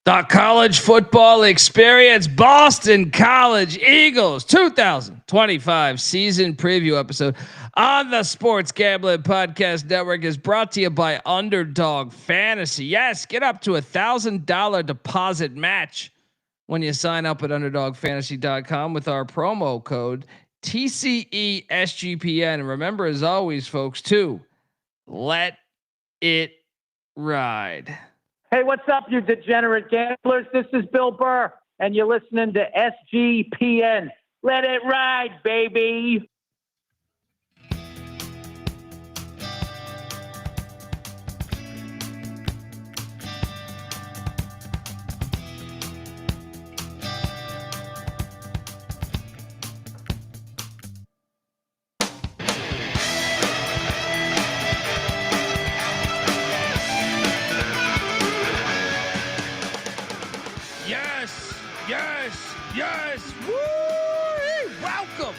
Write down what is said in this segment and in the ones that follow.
The college football experience, Boston College Eagles 2025 season preview episode on the Sports Gambling Podcast Network is brought to you by Underdog Fantasy. Yes, get up to $1,000 deposit match when you sign up at UnderdogFantasy.com with our promo code TCESGPN. And remember, as always, folks, to let it ride. Hey, what's up, you degenerate gamblers? This is Bill Burr, and you're listening to SGPN. Let it ride, baby. Yes. Woo! Welcome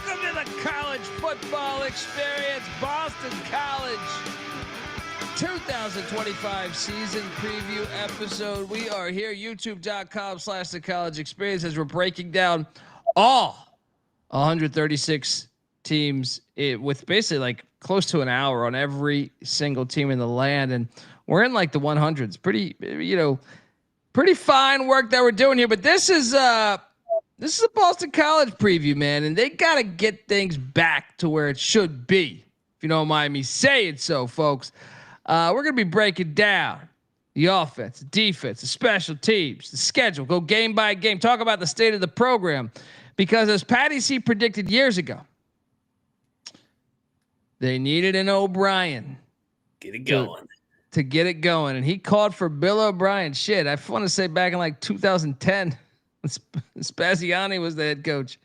to the college football experience, Boston College 2025 season preview episode. We are here, youtube.com/the college experience, as we're breaking down all 136 teams with basically like close to an hour on every single team in the land. And we're in like the 100s. Pretty fine work that we're doing here, but this is a Boston College preview, man, and they got to get things back to where it should be. If you don't mind me saying so, folks. We're going to be breaking down the offense, the defense, the special teams, the schedule, go game by game, talk about the state of the program, because as Patty C predicted years ago, they needed an O'Brien. Get it going. To get it going, and he called for Bill O'Brien. Shit, I want to say back in like 2010, when Spaziani was the head coach.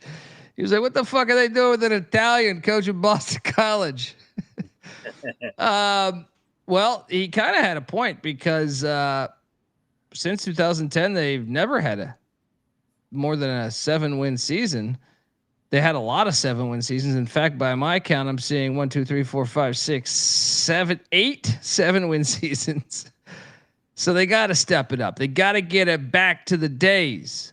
He was like, "What the fuck are they doing with an Italian coach at Boston College?" Well, he kind of had a point because since 2010, they've never had more than a 7-win season. They had a lot of 7-win seasons. In fact, by my count, I'm seeing 8 7-win seasons. So they got to step it up. They got to get it back to the days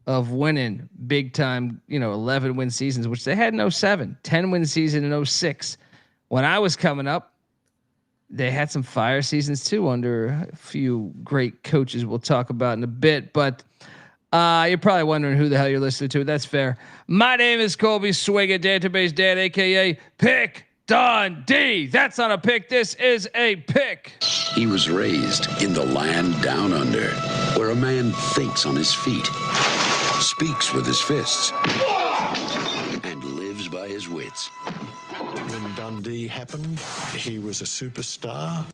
of winning big time, 11-win seasons, which they had in 07, 10-win season in 06. When I was coming up, they had some fire seasons too under a few great coaches we'll talk about in a bit. But you're probably wondering who the hell you're listening to. That's fair. My name is Colby Swigert, Database Dad, aka Pick Dundee. That's not a pick. This is a pick. He was raised in the land down under, where a man thinks on his feet, speaks with his fists, and lives by his wits. When Dundee happened, he was a superstar.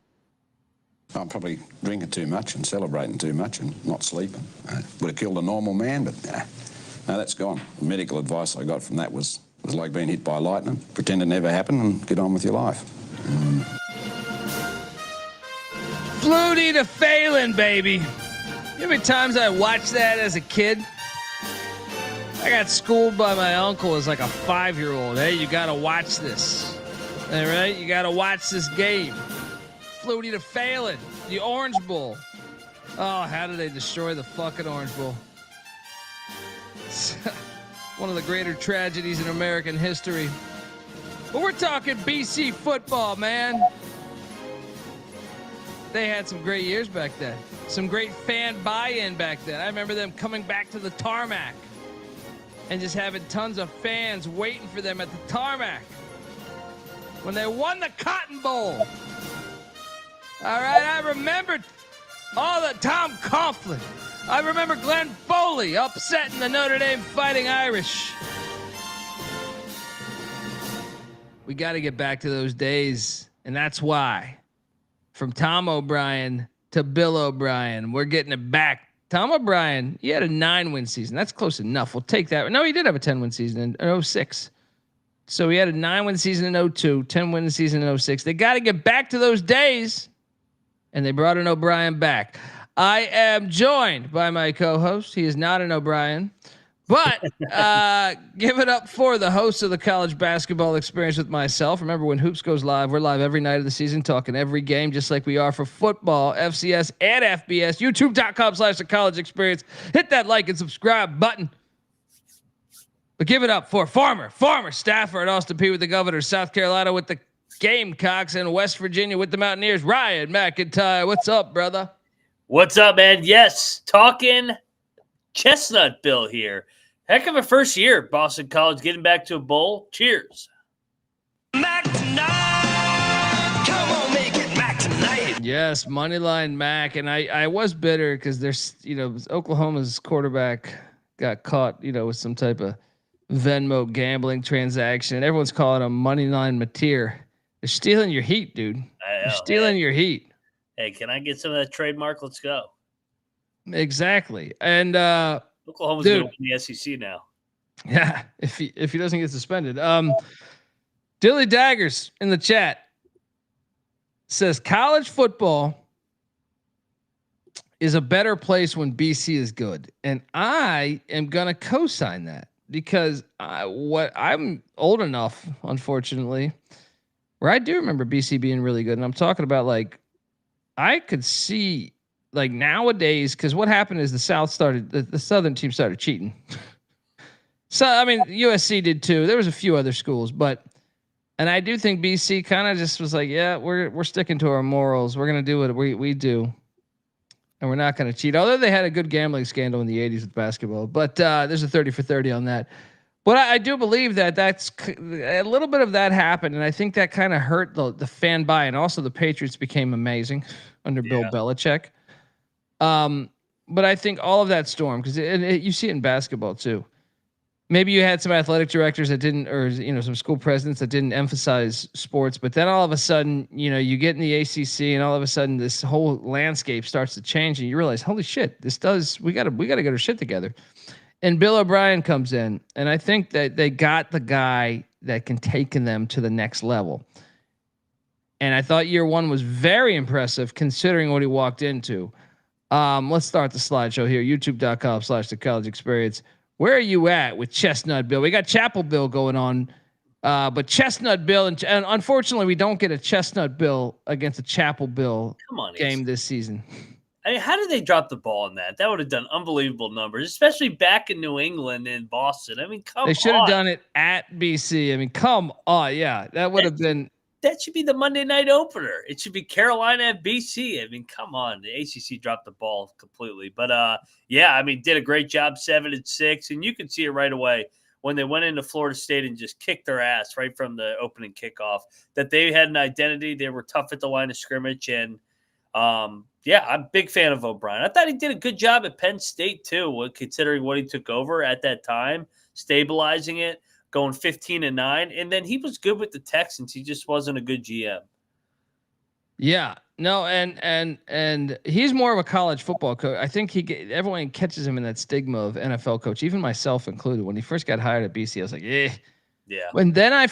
I'm probably drinking too much and celebrating too much and not sleeping. Would have killed a normal man, but no, that's gone. The medical advice I got from that was like being hit by lightning. Pretend it never happened and get on with your life. Flutie to Phelan, baby. You know how many times I watched that as a kid? I got schooled by my uncle as like a 5-year-old. Hey, you got to watch this. All right? You got to watch this game. Flutie to Phelan, the Orange Bowl. Oh, how did they destroy the fucking Orange Bowl? One of the greater tragedies in American history. But we're talking BC football, man. They had some great years back then. Some great fan buy-in back then. I remember them coming back to the tarmac and just having tons of fans waiting for them at the tarmac when they won the Cotton Bowl. All right, I remember all the Tom Coughlin. I remember Glenn Foley upsetting the Notre Dame Fighting Irish. We got to get back to those days, and that's why, from Tom O'Brien to Bill O'Brien, we're getting it back. Tom O'Brien, he had a 9-win season. That's close enough. We'll take that. No, he did have a 10-win season in 06. So he had a 9-win season in 02, 10-win season in 06. They got to get back to those days. And they brought an O'Brien back. I am joined by my co-host. He is not an O'Brien, But give it up for the host of the College Basketball Experience with myself. Remember, when Hoops goes live, we're live every night of the season, talking every game, just like we are for football, FCS, and FBS. YouTube.com/the College Experience. Hit that like and subscribe button. But give it up for former staffer at Austin Peay with the Governors, South Carolina with the Gamecocks, and West Virginia with the Mountaineers, Ryan McIntyre. What's up, brother? What's up, man? Yes, talking Chestnut Hill here. Heck of a first year, Boston College, getting back to a bowl. Cheers. Mac tonight. Come on, make it Mac tonight. Yes, moneyline Mac, and I was bitter because there's Oklahoma's quarterback got caught with some type of Venmo gambling transaction, and everyone's calling him moneyline Mateer. They're stealing your heat, dude. They're stealing your heat. Hey, can I get some of that trademark? Let's go. Exactly, and Oklahoma's going to win the SEC now. Yeah, if he doesn't get suspended. Dilly Daggers in the chat says college football is a better place when BC is good, and I am gonna co-sign that because I'm old enough, unfortunately, where I do remember BC being really good, and I'm talking about I could see. Like nowadays, because what happened is the Southern team started cheating. So, I mean, USC did too. There was a few other schools, and I do think BC kind of just was like, yeah, we're sticking to our morals. We're going to do what we do. And we're not going to cheat. Although they had a good gambling scandal in the 80s with basketball, but there's a 30 for 30 on that. But I do believe that's a little bit of that happened. And I think that kind of hurt the fan buy-in. Also, the Patriots became amazing under Bill Belichick. But I think all of that storm, because you see it in basketball too. Maybe you had some athletic directors that didn't, or some school presidents that didn't emphasize sports, but then all of a sudden, you get in the ACC, and all of a sudden, this whole landscape starts to change, and you realize, holy shit, we gotta get our shit together. And Bill O'Brien comes in, and I think that they got the guy that can take them to the next level. And I thought year one was very impressive considering what he walked into. Let's start the slideshow here. YouTube.com/the College Experience. Where are you at with Chestnut Bill? We got Chapel Bill going on, but Chestnut Bill, and unfortunately, we don't get a Chestnut Bill against a Chapel Bill game this season. I mean, how did they drop the ball in that? That would have done unbelievable numbers, especially back in New England and Boston. I mean, come on. They should have done it at BC. I mean, come on. Yeah, that would have been. That should be the Monday night opener. It should be Carolina at BC. I mean, come on. The ACC dropped the ball completely. But, I mean, did a great job, 7-6. And you could see it right away when they went into Florida State and just kicked their ass right from the opening kickoff, that they had an identity. They were tough at the line of scrimmage. And, I'm a big fan of O'Brien. I thought he did a good job at Penn State, too, considering what he took over at that time, stabilizing it. Going 15-9, and then he was good with the Texans. He just wasn't a good GM. Yeah, no, and he's more of a college football coach. I think everyone catches him in that stigma of NFL coach, even myself included. When he first got hired at BC, I was like, yeah. And then I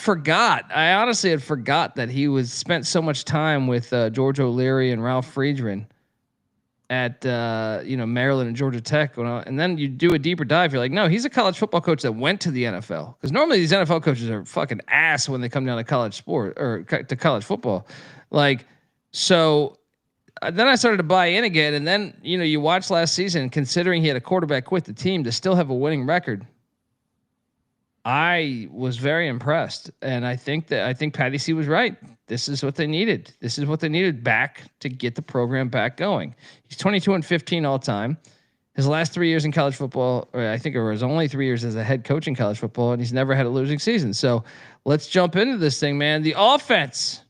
honestly had forgot that he spent so much time with George O'Leary and Ralph Friedman at Maryland and Georgia Tech, and then you do a deeper dive. You're like, no, he's a college football coach that went to the NFL, because normally these NFL coaches are fucking ass when they come down to college sport or to college football. So then I started to buy in again, and then you watch last season, considering he had a quarterback quit the team to still have a winning record. I was very impressed, and I think Patty C was right. This is what they needed. This is what they needed back to get the program back going. He's 22-15 all time. His last 3 years in college football, or I think it was only 3 years as a head coach in college football, and he's never had a losing season. So let's jump into this thing, man. The offense.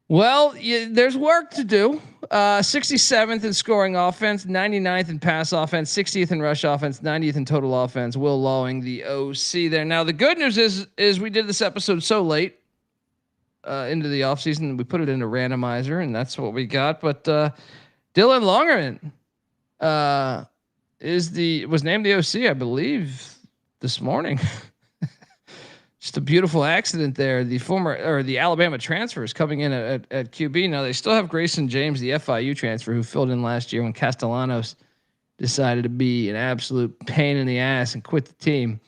Well, there's work to do. 67th in scoring offense, 99th in pass offense, 60th in rush offense, 90th in total offense. Will Lawing, the OC there. Now, the good news is we did this episode so late into the offseason, we put it into randomizer, and that's what we got. But Dylan Longerman was named the OC, I believe, this morning. Just a beautiful accident there. The Alabama transfer is coming in at QB. Now they still have Grayson James, the FIU transfer, who filled in last year when Castellanos decided to be an absolute pain in the ass and quit the team.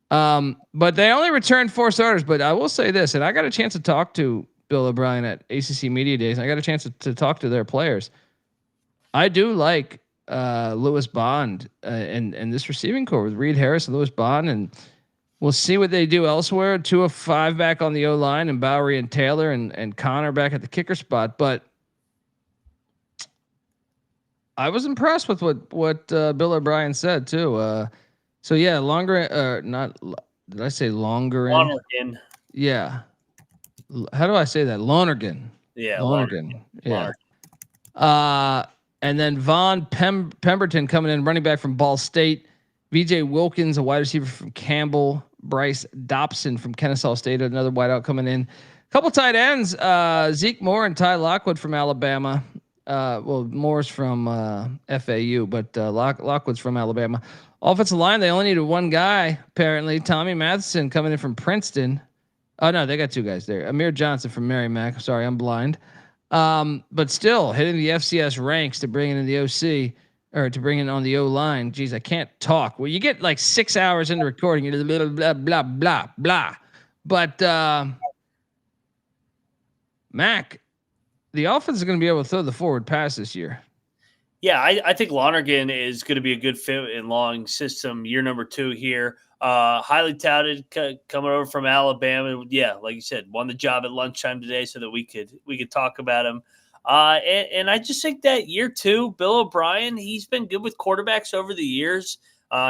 But they only returned 4 starters. But I will say this, and I got a chance to talk to Bill O'Brien at ACC Media Days. And I got a chance to talk to their players. I do like Lewis Bond and this receiving core with Reed Harris and Lewis Bond, and we'll see what they do elsewhere. 2 of 5 back on the O line, and Bowery and Taylor and Connor back at the kicker spot. But I was impressed with what Bill O'Brien said too. So yeah, longer. Not did I say longer? Lonergan. Yeah. How do I say that? Lonergan. Yeah, Lonergan. Yeah. Lonergan. And then Vaughn Pemberton coming in, running back from Ball State. VJ Wilkins, a wide receiver from Campbell. Bryce Dobson from Kennesaw State, another wideout coming in. Couple tight ends, Zeke Moore and Ty Lockwood from Alabama. Well, Moore's from FAU, but Lockwood's from Alabama. Offensive line, they only needed 1 guy, apparently. Tommy Matheson coming in from Princeton. Oh, no, they got 2 guys there. Amir Johnson from Merrimack. Sorry, I'm blind. But still hitting the FCS ranks to bring in the OC, or to bring in on the O line. Geez, I can't talk. Well, you get like 6 hours into recording, you're blah, blah, blah, blah, blah. But Mac, the offense is going to be able to throw the forward pass this year. Yeah, I think Lonergan is going to be a good fit in Long's system. Year number 2 here. Highly touted coming over from Alabama. Yeah, like you said, won the job at lunchtime today so that we could talk about him. And I just think that year 2, Bill O'Brien, he's been good with quarterbacks over the years.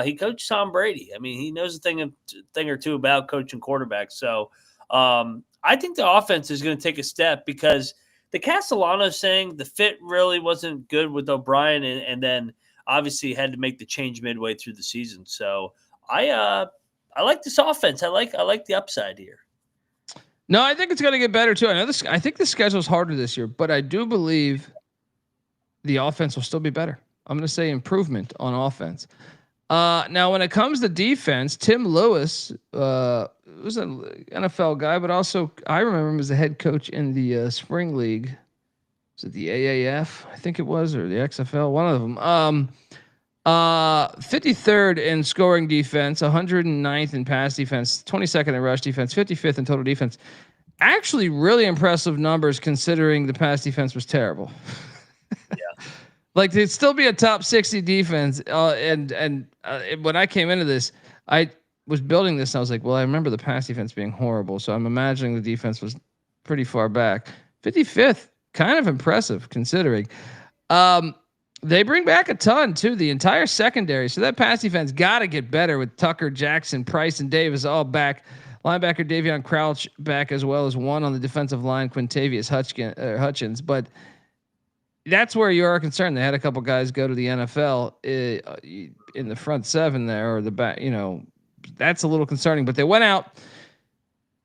He coached Tom Brady. I mean, he knows a thing or two about coaching quarterbacks. So I think the offense is going to take a step, because the Castellanos thing, the fit really wasn't good with O'Brien, and then obviously had to make the change midway through the season. So I like this offense. I like the upside here. No, I think it's going to get better too. I think the schedule is harder this year, but I do believe the offense will still be better. I'm going to say improvement on offense. Now, when it comes to defense, Tim Lewis was an NFL guy, but also I remember him as the head coach in the spring league. Was it the AAF? I think it was, or the XFL, one of them. 53rd in scoring defense, 109th in pass defense, 22nd in rush defense, 55th in total defense. Actually, really impressive numbers considering the pass defense was terrible. Yeah. Like, they'd still be a top 60 defense. And when I came into this, I was building this, and I was like, well, I remember the pass defense being horrible, so I'm imagining the defense was pretty far back. 55th, kind of impressive considering. They bring back a ton too, the entire secondary. So that pass defense got to get better with Tucker, Jackson, Price, and Davis all back. Linebacker Davion Crouch back, as well as 1 on the defensive line, Quintavious Hutchins. But that's where you are concerned. They had a couple guys go to the NFL in the front 7 there, or the back. You know, that's a little concerning. But they went out.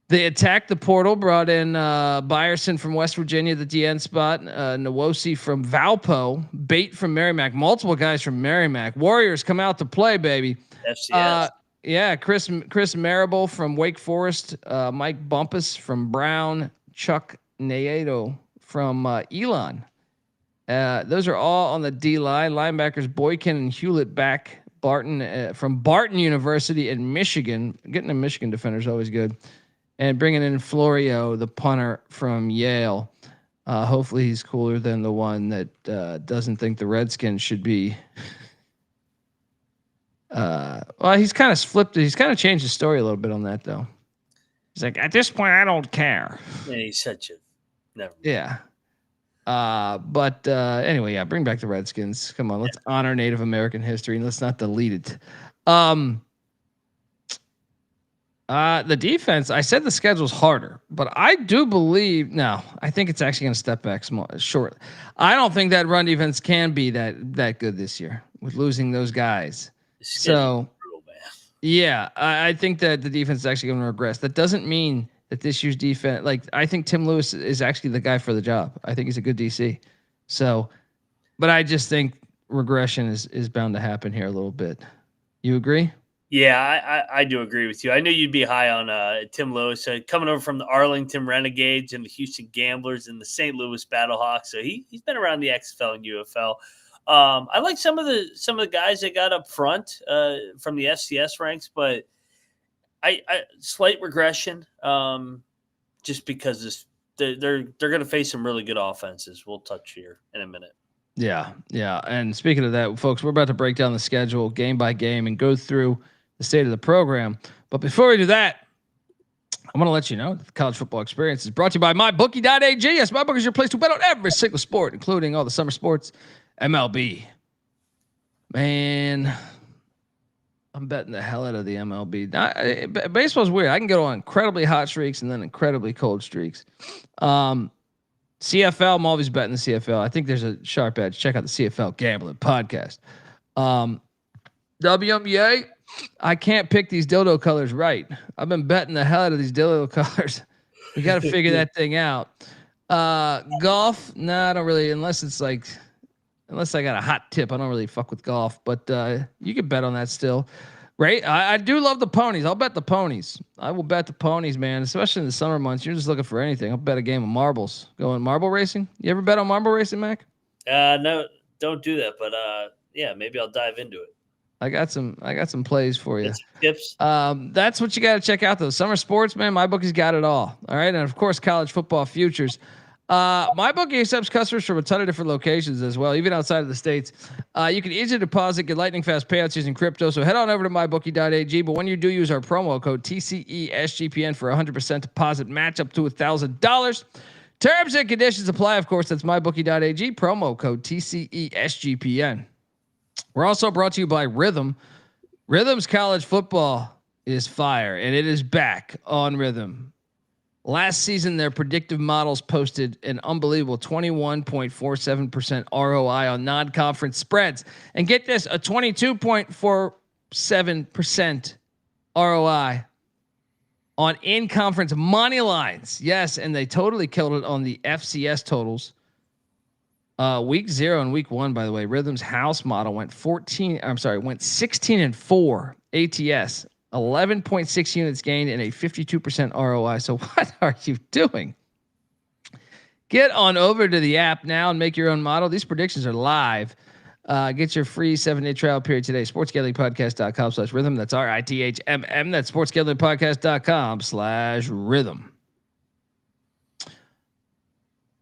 They attacked the portal, brought in Byerson from West Virginia, the DN spot, Nwosi from Valpo, Bate from Merrimack, multiple guys from Merrimack. Warriors come out to play, baby. FCS. Yeah, Chris Marable from Wake Forest, Mike Bumpus from Brown, Chuck Nieto from Elon. Those are all on the D line. Linebackers Boykin and Hewlett back. Barton from Barton University in Michigan. Getting a Michigan defender is always good. And bringing in Florio, the punter from Yale. Hopefully he's cooler than the one that doesn't think the Redskins should be. Well, he's kind of flipped it. He's kind of changed the story a little bit on that, though. He's like, at this point, I don't care. Yeah, he's such a never. Yeah. But anyway, yeah, bring back the Redskins. Come on, let's honor Native American history and let's not delete it. The defense, I said the schedule's harder, but I do believe I think it's actually going to step back short. I don't think that run defense can be that good this year with losing those guys. So, yeah, I think that the defense is actually going to regress. That doesn't mean that this year's defense, like, I think Tim Lewis is actually the guy for the job. I think he's a good DC. So, but I just think regression is bound to happen here a little bit. You agree? Yeah, I do agree with you. I knew you'd be high on Tim Lewis, coming over from the Arlington Renegades and the Houston Gamblers and the St. Louis Battlehawks. So he's been around the XFL and UFL. I like some of the guys that got up front from the FCS ranks, but I slight regression just because they're going to face some really good offenses. We'll touch here in a minute. Yeah. And speaking of that, folks, we're about to break down the schedule game by game and go through the state of the program. But before we do that, I'm going to let you know that the college football experience is brought to you by MyBookie.ag. Yes, MyBookie is your place to bet on every single sport, including all the summer sports, MLB. Man, I'm betting the hell out of the MLB. Baseball's weird. I can go on incredibly hot streaks and then incredibly cold streaks. CFL, I'm always betting the CFL. I think there's a sharp edge. Check out the CFL Gambling Podcast. WNBA, I can't pick these dildo colors right. I've been betting the hell out of these dildo colors. We got to figure that thing out. Golf, I don't really, unless I got a hot tip, I don't really fuck with golf, but you can bet on that still. Right? I do love the ponies. I'll bet the ponies. I will bet the ponies, man, especially in the summer months. You're just looking for anything. I'll bet a game of marbles. Going marble racing? You ever bet on marble racing, Mac? No, don't do that, but yeah, maybe I'll dive into it. I got some plays for you. Tips. That's what you got to check out though. Summer sports, man, MyBookie's got it all. All right. And of course, college football futures. MyBookie accepts customers from a ton of different locations as well, even outside of the States. You can easily deposit, get lightning fast payouts using crypto. So head on over to mybookie.ag. But when you do, use our promo code TCESGPN for 100% deposit match up to $1,000. Terms and conditions apply. Of course, that's mybookie.ag, promo code TCESGPN. We're also brought to you by Rhythm. Rhythm's college football is fire, and it is back on Rhythm. Last season, their predictive models posted an unbelievable 21.47% ROI on non-conference spreads. And get this, a 22.47% ROI on in-conference money lines. Yes, and they totally killed it on the FCS totals. Week 0 and week 1, by the way, Rhythm's house model went 16-4 ATS. 11.6 units gained and a 52% ROI. So what are you doing? Get on over to the app now and make your own model. These predictions are live. Get your free 7-day trial period today. sportsgamblingpodcast.com/rhythm. That's RITHMM. That's sportsgamblingpodcast.com/rhythm.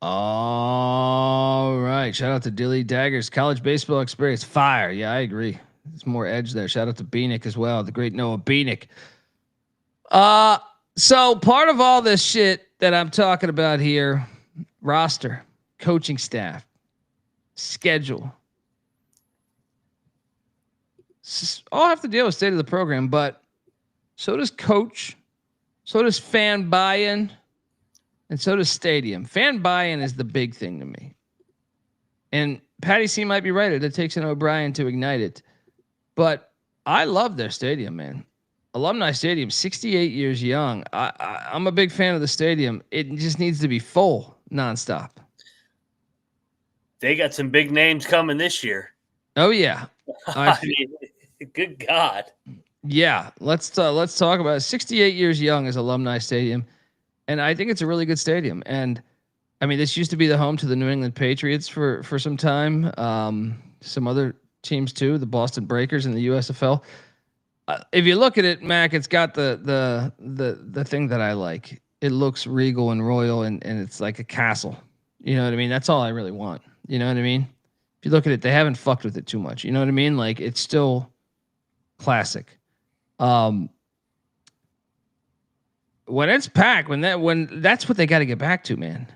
All right. Shout out to Dilly Daggers. College baseball experience. Fire. Yeah, I agree. There's more edge there. Shout out to Beanick as well. The great Noah Beanick. So part of all this shit that I'm talking about here, roster, coaching staff, schedule, all have to deal with state of the program, but so does coach, so does fan buy-in, and so does stadium. Fan buy-in is the big thing to me. And Patty C might be right. It takes an O'Brien to ignite it. But I love their stadium, man. Alumni Stadium, 68 years young. I'm a big fan of the stadium. It just needs to be full nonstop. They got some big names coming this year. Oh yeah. I mean, good God. Yeah. Let's talk about it. 68 years young is Alumni Stadium. And I think it's a really good stadium. And I mean, this used to be the home to the New England Patriots for some time. Some other teams too, the Boston Breakers and the USFL. If you look at it, Mac, it's got the thing that I like. It looks regal and royal, and it's like a castle. You know what I mean? That's all I really want. You know what I mean? If you look at it, they haven't fucked with it too much. You know what I mean? Like, it's still classic. When it's packed, when that's what they got to get back to, man.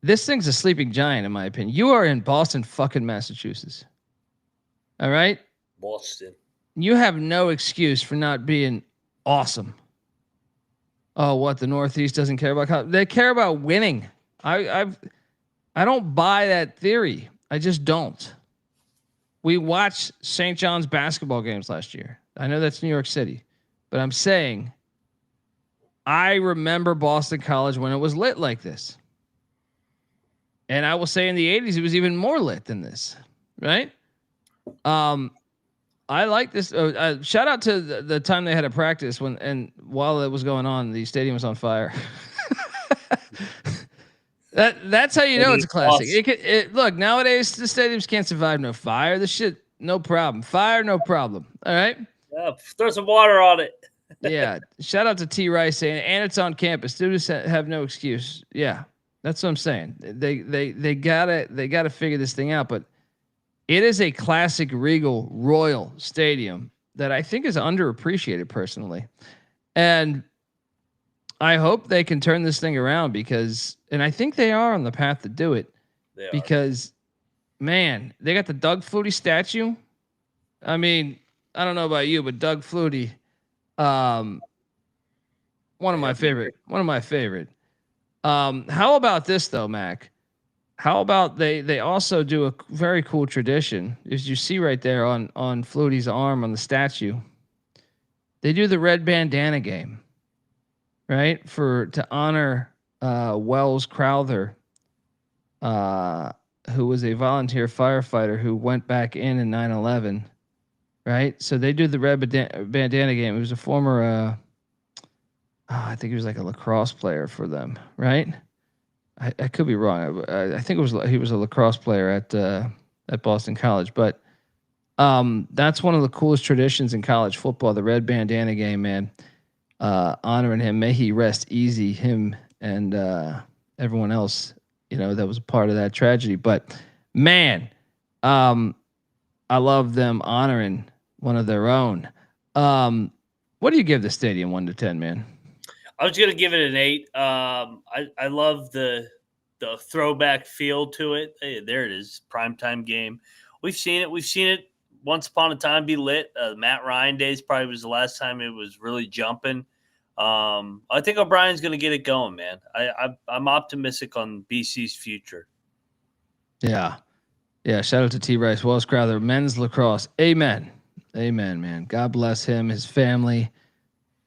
This thing's a sleeping giant, in my opinion. You are in Boston, fucking Massachusetts. All right? Boston. You have no excuse for not being awesome. Oh, what? The Northeast doesn't care about? They care about winning. I don't buy that theory. I just don't. We watched St. John's basketball games last year. I know that's New York City, but I'm saying I remember Boston College when it was lit like this. And I will say in the 80s, it was even more lit than this, right? I like this. Shout out to the time they had a practice while it was going on, the stadium was on fire. That's how you know it's a classic. Awesome. Look, nowadays the stadiums can't survive no fire. This shit, no problem. Fire, no problem. All right. Yeah, throw some water on it. Yeah. Shout out to T Rice saying, and it's on campus. Students have no excuse. Yeah, that's what I'm saying. They gotta figure this thing out. But it is a classic Regal Royal Stadium that I think is underappreciated personally, and I hope they can turn this thing around and I think they are on the path to do it. Because, man, they got the Doug Flutie statue. I mean, I don't know about you, but Doug Flutie, one of my favorite. How about this though, Mac? How about they also do a very cool tradition, as you see right there on Flutie's arm on the statue. They do the red bandana game, right? To honor Wells Crowther, who was a volunteer firefighter who went back in 9/11, right? So they do the red bandana game. It was a former, I think he was like a lacrosse player for them, right? I could be wrong. I think he was a lacrosse player at Boston College, but that's one of the coolest traditions in college football, the red bandana game, man. Honoring him. May he rest easy, him and everyone else, that was a part of that tragedy. But man, I love them honoring one of their own. What do you give the stadium 1 to 10, man? I was gonna give it an 8. I love the throwback feel to it. Hey, there it is, primetime game. We've seen it once upon a time be lit. Matt Ryan days probably was the last time it was really jumping. I think O'Brien's gonna get it going, man. I'm optimistic on BC's future. Yeah. Shout out to T Rice, Wells Crowther, men's lacrosse. Amen, man. God bless him, his family.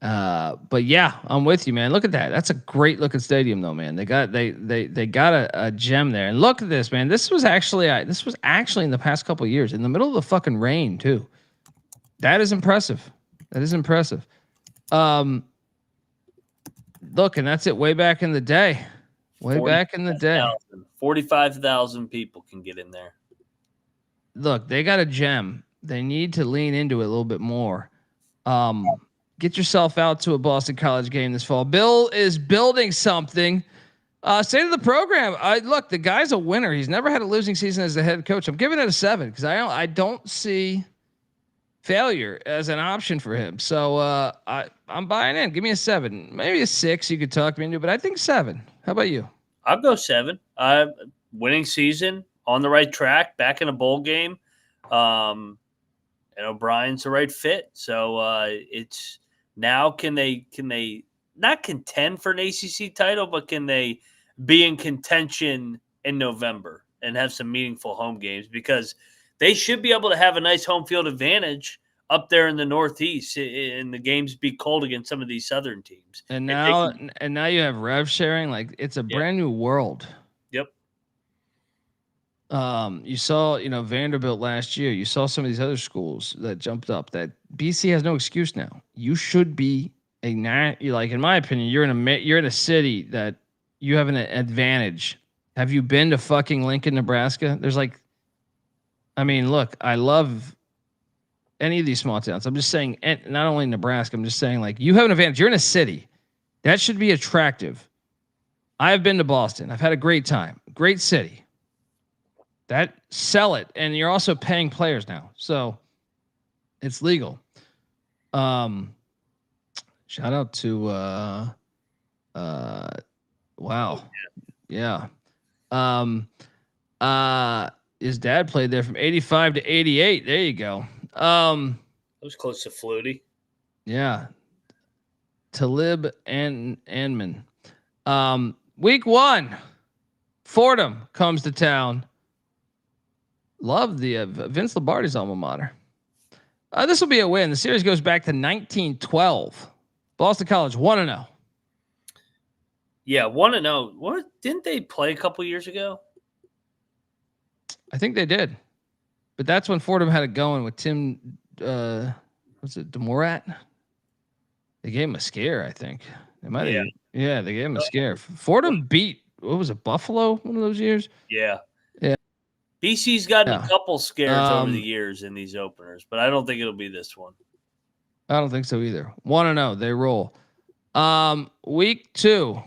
But yeah, I'm with you, man. Look at that. That's a great looking stadium though, man. They got a gem there. And look at this, man. This was actually in the past couple of years in the middle of the fucking rain too. That is impressive. Look, and that's it way back in the day. 45,000 people can get in there. Look, they got a gem. They need to lean into it a little bit more. Get yourself out to a Boston College game this fall. Bill is building something. Say to the program, look, the guy's a winner. He's never had a losing season as a head coach. I'm giving it a 7 because I don't see failure as an option for him. So I'm buying in. Give me a 7, maybe a 6. You could talk me into, but I think 7. How about you? I'll go 7. Winning season, on the right track, back in a bowl game. And O'Brien's the right fit. So it's now can they not contend for an ACC title, but can they be in contention in November and have some meaningful home games? Because they should be able to have a nice home field advantage up there in the Northeast, and the games be cold against some of these Southern teams. And now you have rev sharing. Like, it's a brand new world. Yep. You saw, Vanderbilt last year. You saw some of these other schools that jumped up. That BC has no excuse now. You should be in my opinion, you're in a city that you have an advantage. Have you been to fucking Lincoln, Nebraska? Look, I love any of these small towns. I'm just saying, not only Nebraska. I'm just saying, you have an advantage. You're in a city that should be attractive. I have been to Boston. I've had a great time. Great city. Sell it, and you're also paying players now, so it's legal. Shout out to wow, yeah. His dad played there from 85 to 88. There you go. That was close to Flutie. Yeah. Talib and Anman. Week 1, Fordham comes to town. Love the Vince Lombardi's alma mater. This will be a win. The series goes back to 1912. Boston College 1-0. Yeah, 1-0. What didn't they play a couple years ago? I think they did, but that's when Fordham had it going with Tim. What's it, Demorat? They gave him a scare. I think they might have. Yeah, they gave him a scare. Fordham beat what was it, Buffalo? One of those years. Yeah. Yeah. BC's gotten Yeah. a couple scares over the years in these openers, but I don't think it'll be this one. I don't think so either. 1-0, they roll. Week 2,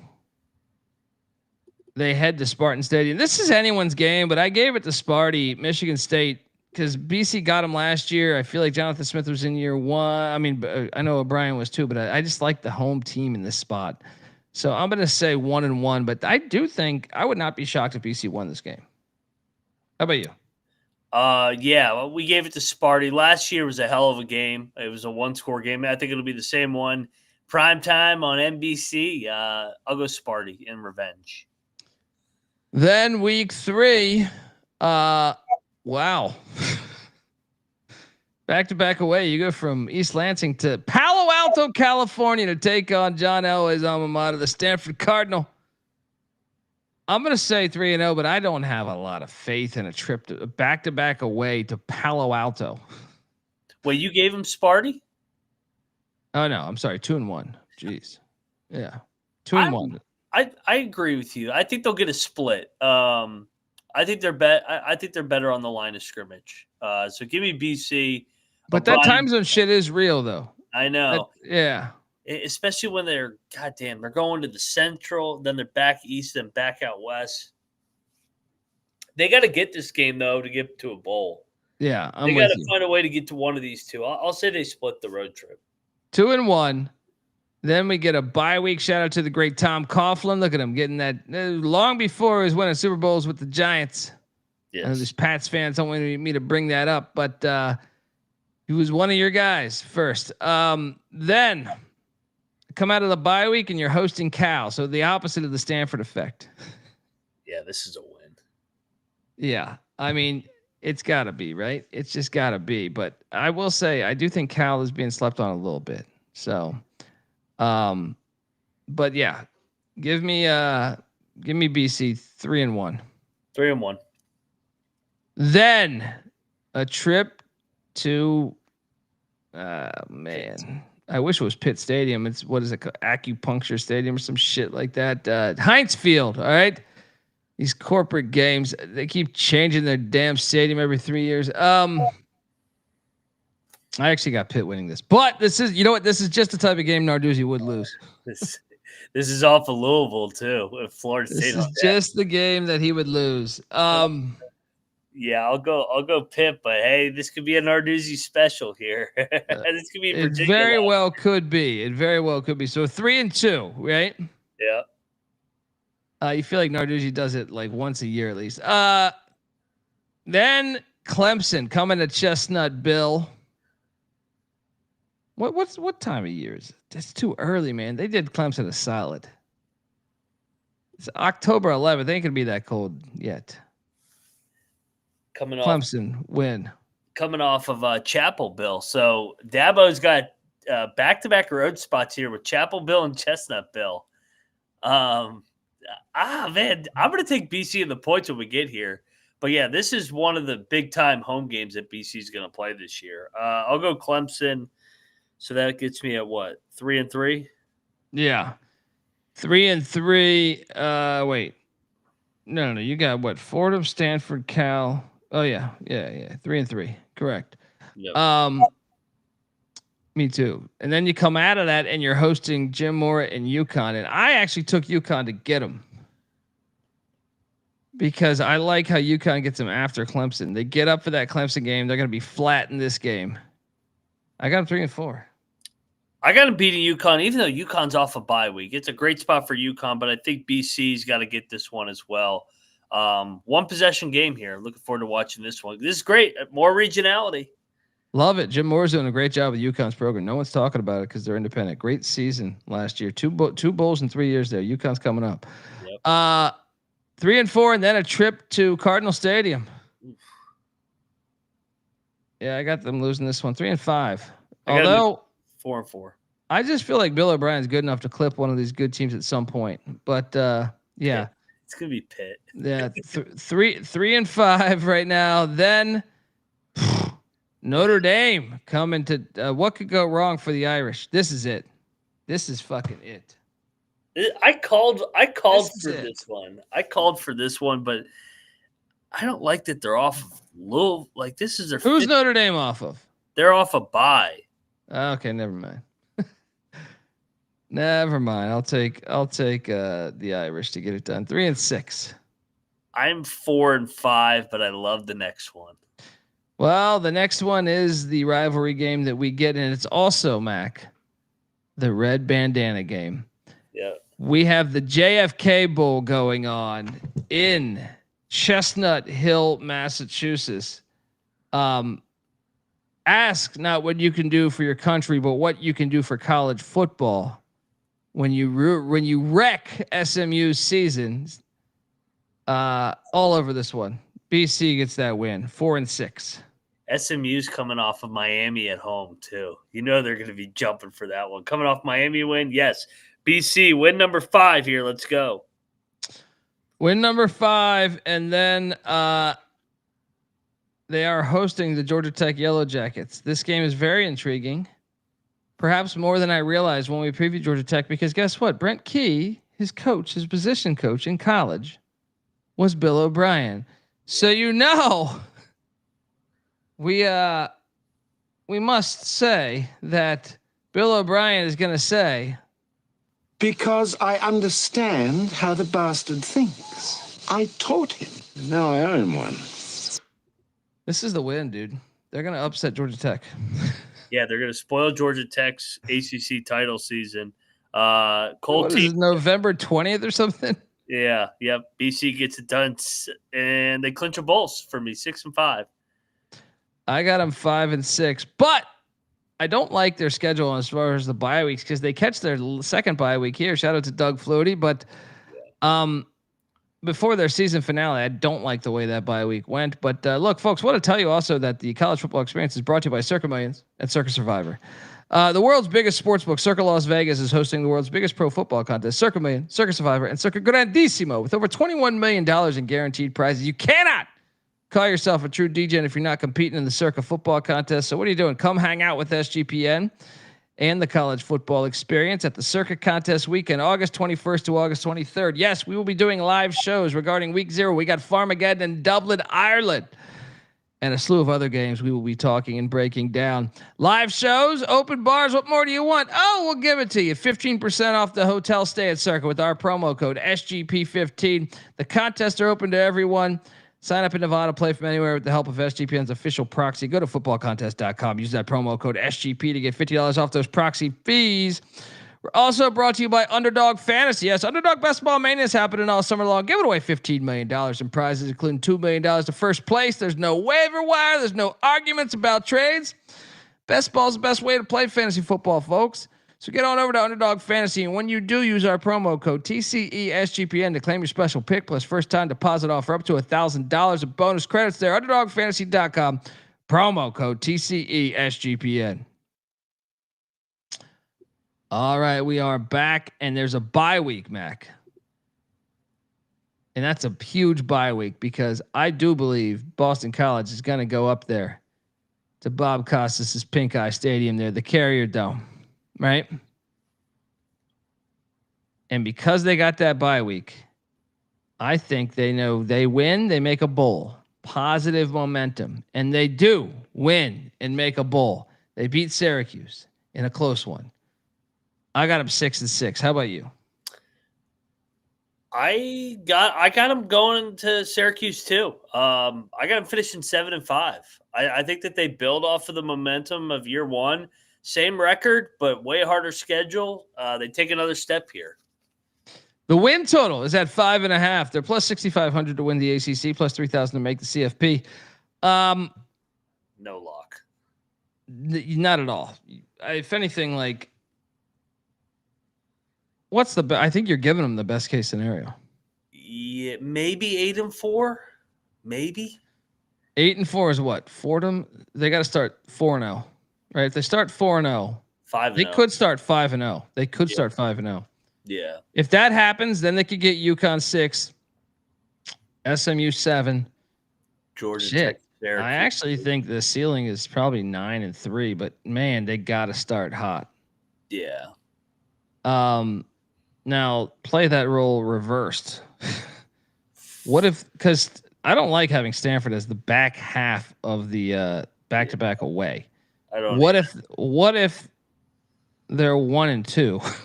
they head to Spartan Stadium. This is anyone's game, but I gave it to Sparty, Michigan State, because BC got him last year. I feel like Jonathan Smith was in year 1. I mean, I know O'Brien was too, but I just like the home team in this spot. So I'm going to say 1-1, but I do think I would not be shocked if BC won this game. How about you? Yeah, well, we gave it to Sparty. Last year was a hell of a game. It was a 1-score game. I think it'll be the same one. Prime time on NBC. I'll go Sparty in revenge. Then week 3, wow. Back-to-back away. You go from East Lansing to Palo Alto, California to take on John Elway's alma mater, the Stanford Cardinal. I'm going to say 3-0, but I don't have a lot of faith in a trip to back-to-back away to Palo Alto. Wait, you gave him Sparty? Oh no, I'm sorry, 2-1. Jeez. Yeah. 2-1. I agree with you. I think they'll get a split. I think they're I think they're better on the line of scrimmage. So give me BC. But that time zone shit is real though. I know. Yeah. Especially when they're going to the central, then they're back east and back out west. They got to get this game though to get to a bowl. Yeah, they got to find a way to get to one of these two. I'll say they split the road trip. 2-1. Then we get a bye week. Shout out to the great Tom Coughlin. Look at him getting that long before he was winning Super Bowls with the Giants. Yes. I know these Pats fans don't want me to bring that up, but he was one of your guys first. Then come out of the bye week and you're hosting Cal. So the opposite of the Stanford effect. Yeah, this is a win. Yeah. I mean, it's gotta be, right? It's just gotta be. But I will say, I do think Cal is being slept on a little bit. So, but yeah, give me BC 3-1. 3-1. Then a trip to, man, I wish it was Pitt Stadium. It's what is it, Acupuncture Stadium or some shit like that. Heinz Field. All right. These corporate games, they keep changing their damn stadium every 3 years. I actually got Pitt winning this, but this is, you know what? This is just the type of game Narduzzi would lose. This is off of Louisville too. With Florida State. This is just the game that he would lose. Yeah, I'll go Pitt, but hey, this could be a Narduzzi special here. This could be. It very well could be. It very well could be. So 3-2, right? Yeah. You feel like Narduzzi does it like once a year at least. Then Clemson coming to Chestnut Bill. What time of year is it? It's too early, man. They did Clemson a solid. It's October 11th. They ain't gonna be that cold yet. Clemson win. Coming off of Chapel Bill. So Dabo's got back-to-back road spots here with Chapel Bill and Chestnut Bill. Man, I'm going to take BC in the points when we get here. But yeah, this is one of the big-time home games that BC is going to play this year. I'll go Clemson. So that gets me at what? 3-3? Yeah. 3-3. Wait. No. You got what? Fordham, Stanford, Cal. Oh yeah. 3-3. Correct. Yep. Me too. And then you come out of that and you're hosting Jim Mora and UConn. And I actually took UConn to get them because I like how UConn gets them after Clemson. They get up for that Clemson game. They're going to be flat in this game. I got them 3-4. I got them beating UConn, even though UConn's off a bye week. It's a great spot for UConn, but I think BC's got to get this one as well. One possession game here. Looking forward to watching this one. This is great. More regionality. Love it. Jim Moore's doing a great job with UConn's program. No one's talking about it because they're independent. Great season last year. Two bowls in 3 years there. UConn's coming up. Yep. 3-4, and then a trip to Cardinal Stadium. Oof. Yeah, I got them losing this one. 3-5. Although 4-4. I just feel like Bill O'Brien's good enough to clip one of these good teams at some point. But yeah. It's gonna be Pitt. Yeah, 3-5 right now. Then Notre Dame coming to what could go wrong for the Irish? This is it. This is fucking it. I called This is for it. this one. I called for this one, but I don't like that they're off of Louisville. Like this is their Who's fifth, Notre Dame off of? they're off a bye. Okay, never mind. Never mind. I'll take the Irish to get it done. 3-6. I'm 4-5, but I love the next one. Well, the next one is the rivalry game that we get, and it's also, Mac, the red bandana game. Yeah. We have the JFK Bowl going on in Chestnut Hill, Massachusetts. Ask not what you can do for your country, but what you can do for college football. When you wreck SMU's seasons, all over this one. BC gets that win, 4-6. SMU's coming off of Miami at home too. You know they're going to be jumping for that one. Coming off Miami win, yes. BC win number 5 here. Let's go. Win number 5, and then they are hosting the Georgia Tech Yellow Jackets. This game is very intriguing, perhaps more than I realized when we previewed Georgia Tech. Because guess what? Brent Key, his coach, his position coach in college, was Bill O'Brien. So we must say that Bill O'Brien is going to say, Because I understand how the bastard thinks. I taught him. Now I owe him one. this is the win, dude. They're going to upset Georgia Tech. Yeah, they're going to spoil Georgia Tech's ACC title season. What Cole is T. it, November 20th or something? Yeah, yep. BC gets it done, and they clinch a bowl for me, 6-5. I got them 5-6, but I don't like their schedule as far as the bye weeks because they catch their second bye week here. Shout out to Doug Flutie, but before their season finale, I don't like the way that bye week went. But look, folks, want to tell you also that the college football experience is brought to you by Circa Millions and Circa Survivor. The world's biggest sportsbook, Circa Las Vegas, is hosting the world's biggest pro football contest, Circa Million, Circa Survivor, and Circa Grandissimo, with over $21 million in guaranteed prizes. You cannot call yourself a true DJ if you're not competing in the Circa football contest. So what are you doing? Come hang out with SGPN and the college football experience at the Circa contest weekend, August 21st to August 23rd. Yes, we will be doing live shows regarding week 0. We got Farmageddon in Dublin, Ireland, and a slew of other games we will be talking and breaking down. Live shows, open bars. What more do you want? Oh, we'll give it to you. 15% off the hotel stay at Circa with our promo code SGP15. The contests are open to everyone. Sign up in Nevada, play from anywhere with the help of SGPN's official proxy. Go to footballcontest.com. Use that promo code SGP to get $50 off those proxy fees. We're also brought to you by Underdog Fantasy. Yes, Underdog Best Ball Mania is happening all summer long. Giving away $15 million in prizes, including $2 million to first place. There's no waiver wire. There's no arguments about trades. Best ball is the best way to play fantasy football, folks. So get on over to Underdog Fantasy, and when you do, use our promo code TCESGPN to claim your special pick plus first time deposit offer up to $1,000 of bonus credits there. UnderdogFantasy.com, promo code TCESGPN. All right, we are back, and there's a bye week, Mac. And that's a huge bye week because I do believe Boston College is going to go up there to Bob Costas' Pink Eye Stadium there, the Carrier Dome. Right. And because they got that bye week, I think they know they win, they make a bowl. Positive momentum. And they do win and make a bowl. They beat Syracuse in a close one. I got them 6-6. How about you? I got them going to Syracuse too. I got them finishing 7-5. I think that they build off of the momentum of year one. Same record, but way harder schedule. They take another step here. The win total is at 5.5. They're plus 6,500 to win the ACC, plus 3,000 to make the CFP. No lock. Not at all. If anything, like, what's the? I think you're giving them the best case scenario. Yeah, maybe 8-4. Maybe 8-4 is what? Fordham. They got to start 4-0. Right, if they start 4-0, 5-0. They could start 5-0. They could start 5-0. Yeah. If that happens, then they could get UConn 6, SMU 7, Georgia Tech. Syracuse. I actually think the ceiling is probably 9-3, but man, they got to start hot. Yeah. Now play that role reversed. What if? Because I don't like having Stanford as the back half of the back-to-back away. I don't. What if they're 1-2?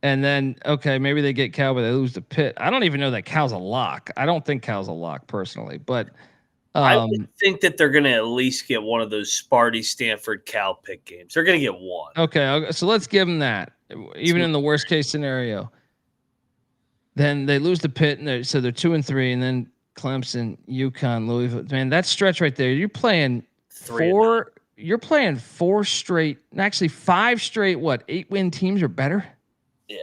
And then, okay, maybe they get Cal, but they lose to Pitt. I don't even know that Cal's a lock. I don't think Cal's a lock personally, but I would think that they're going to at least get one of those Sparty, Stanford, Cal pick games. They're going to get one. Okay, so let's give them that, even in the worst case scenario. Then they lose to Pitt, and so they're 2-3, and then Clemson, UConn, Louisville. Man, that stretch right there. You're playing four. You're playing 4 straight, actually 5 straight. 8-win teams or better? Yeah.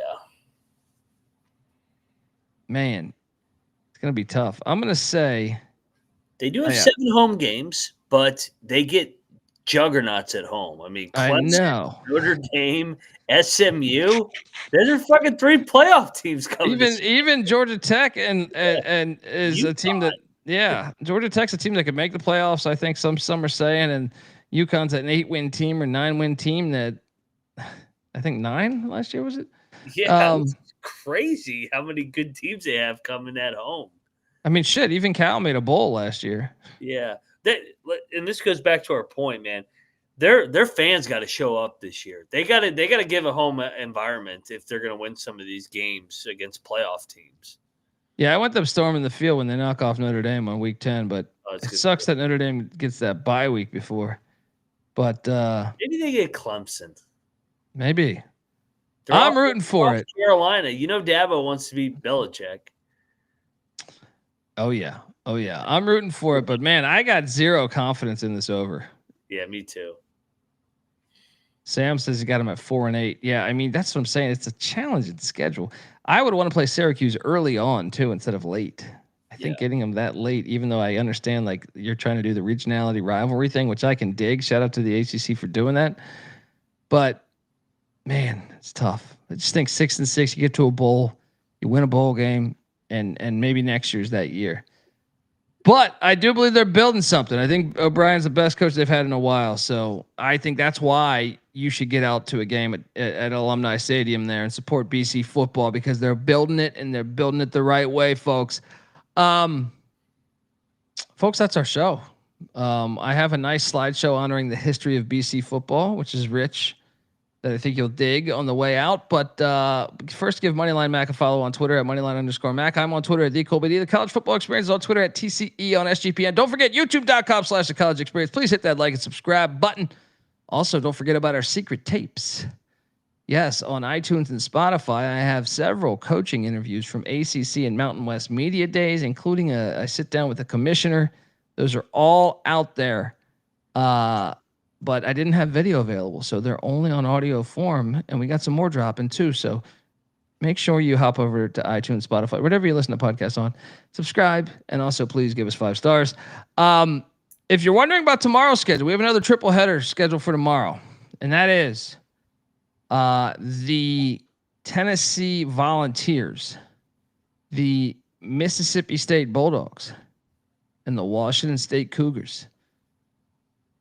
Man, it's gonna be tough. I'm gonna say they do have 7 home games, but they get juggernauts at home. I mean, Clemson, I know. Notre Dame, SMU. Those are fucking 3 playoff teams coming. Even Georgia Tech and is a team that Georgia Tech's a team that could make the playoffs. I think some are saying, and UConn's an 8-win team or 9-win team that I think 9 last year, was it? Yeah, it's crazy how many good teams they have coming at home. I mean, shit, even Cal made a bowl last year. Yeah. And this goes back to our point, man. Their fans got to show up this year. They got to give a home environment if they're going to win some of these games against playoff teams. Yeah, I want them storming the field when they knock off Notre Dame on week 10, but it sucks that Notre Dame gets that bye week before. But maybe they get Clemson. Maybe. I'm rooting for it. Carolina. Dabo wants to beat Belichick. Oh yeah. I'm rooting for it, but man, I got 0 confidence in this over. Yeah, me too. Sam says he got him at 4-8. Yeah, I mean, that's what I'm saying. It's a challenging schedule. I would want to play Syracuse early on too, instead of late. I think getting them that late, even though I understand like you're trying to do the regionality rivalry thing, which I can dig. Shout out to the ACC for doing that. But man, it's tough. I just think 6-6, you get to a bowl, you win a bowl game, and maybe next year's that year. But I do believe they're building something. I think O'Brien's the best coach they've had in a while. So I think that's why you should get out to a game at Alumni Stadium there and support BC football, because they're building it, and they're building it the right way, folks. Folks, that's our show. I have a nice slideshow honoring the history of BC football, which is rich, that I think you'll dig on the way out. But first, give Moneyline Mac a follow on Twitter at Moneyline_Mac. I'm on Twitter at TheColbyD. The College Football Experience is on Twitter at TCE on SGPN. Don't forget, YouTube.com/The College Experience. Please hit that like and subscribe button. Also, don't forget about our secret tapes. Yes, on iTunes and Spotify, I have several coaching interviews from ACC and Mountain West Media Days, including I sit down with the commissioner. Those are all out there. But I didn't have video available, so they're only on audio form, and we got some more dropping too. So make sure you hop over to iTunes, Spotify, whatever you listen to podcasts on, subscribe, and also please give us 5 stars. If you're wondering about tomorrow's schedule, we have another triple header scheduled for tomorrow, and that is the Tennessee Volunteers, the Mississippi State Bulldogs, and the Washington State Cougars.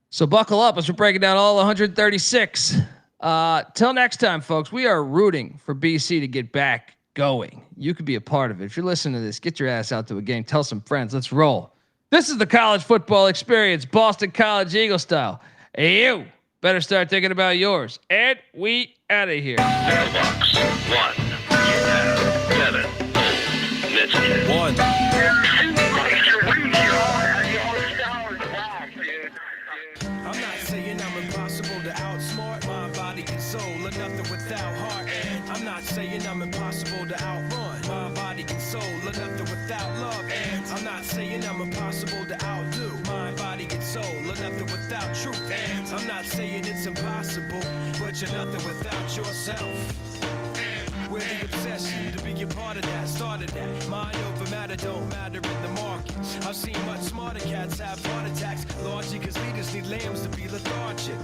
So buckle up as we're breaking down all 136. Till next time, folks, we are rooting for BC to get back going. You could be a part of it. If you're listening to this, get your ass out to a game. Tell some friends. Let's roll. This is the College Football Experience, Boston College Eagle style. Hey, you better start thinking about yours. And we out of here. Mailbox 1. You have 7 messages. 1. I'm not saying I'm impossible to outsmart my body and soul, or nothing without heart. And I'm not saying I'm impossible to outrun my body and soul, or nothing without love. And I'm not saying I'm impossible to outdo my body and soul, or nothing without truth. And I'm not saying it's impossible, but you're nothing without yourself. We're the obsession to be a part of that, started that. Mind over matter don't matter in the market. I've seen much smarter cats have heart attacks, largely because leaders need lambs to be lethargic.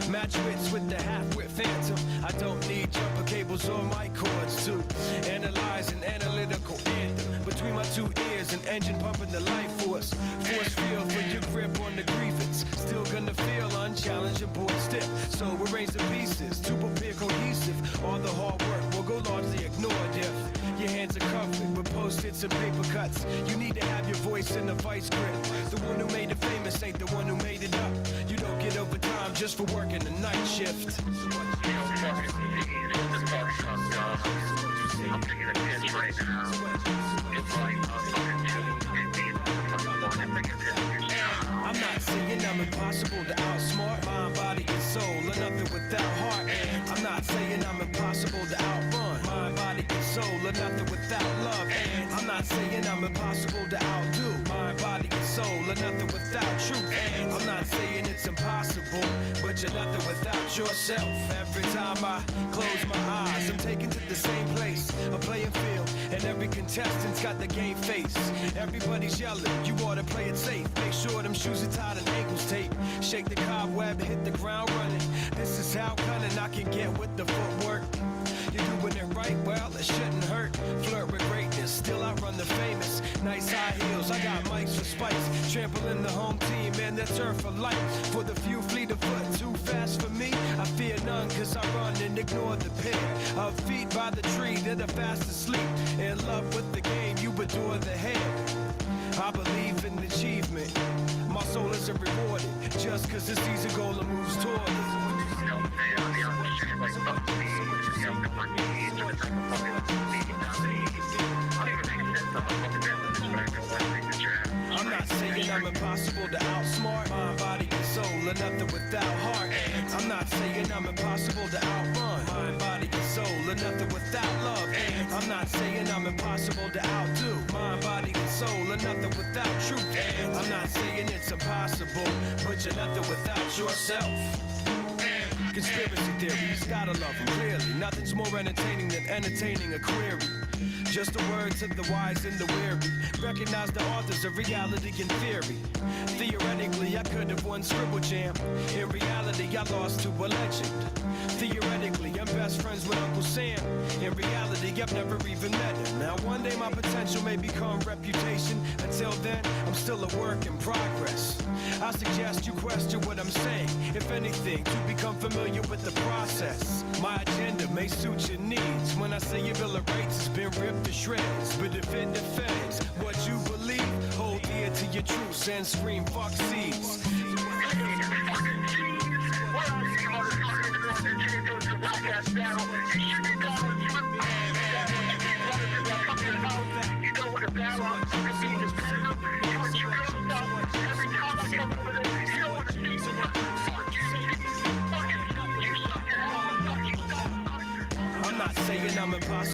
Match wits with the half-wit phantom. I don't need jumper cables or mic cords to analyze an analytical anthem. Between my 2 ears, an engine pumping the life force. Force field for your grip on the grievance. Still gonna feel unchallenged, boy. stiff. So arrange the pieces to prepare cohesive. All the hard work will go largely ignored if your hands are covered with post-its and paper cuts. You need to have your voice in the vice grip. The one who made it famous ain't the one who made it up. You don't get overtime just for working the night shift. I'm taking a piss right now. It's like I'm not saying I'm impossible to outsmart mind, body, and soul, or nothing without heart. And I'm not saying I'm impossible to outrun mind, body, and soul, or nothing without love. And I'm not saying I'm impossible to outdo mind, body, and soul, or nothing without truth. And I'm not saying it's impossible, but you're nothing without yourself. Every time I close my eyes, I'm taken to the same place, a playing field, and every contestant's got the game face. Everybody's yelling, you ought to play it safe. Make sure them shoes are tied and ankles tape. Shake the cobweb, hit the ground running. This is how cunning I can get with the footwork. You're doing it right, well, it shouldn't hurt. Flirt with greatness, still outrun the famous. Nice high heels, I got mics for spikes. Trampling the home team and the turf for life. For the few fleet of foot, too fast for me. I fear none, cause I run and ignore the pair of feet by the tree that are fast asleep. In love with the game, you adore the hair. I believe in achievement. My soul isn't rewarded just cause the season goal moves toward it. I'm not saying I'm impossible to outsmart mind, body, and soul, or nothing without heart. And I'm not saying I'm impossible to outrun mind, body, and soul, or nothing without love. And I'm not saying I'm impossible to outdo mind, body, and soul, or nothing without truth. And I'm not saying it's impossible, but you're nothing without yourself. Conspiracy theories, gotta love them clearly. Nothing's more entertaining than entertaining a query. Just the words of the wise and the weary. Recognize the authors of reality and theory. Theoretically, I could have won Scribble Jam. In reality, I lost to a legend. Theoretically, I'm best friends with Uncle Sam. In reality, I've never even met him. Now, one day my potential may become reputation. Until then, I'm still a work in progress. I suggest you question what I'm saying. If anything, to become familiar with the process. My agenda may suit your needs. When I say your Bill of Rights has been ripped to shreds, but if it defends what you believe, hold dear to your truths and scream fuck seeds. I'm not saying I'm impossible.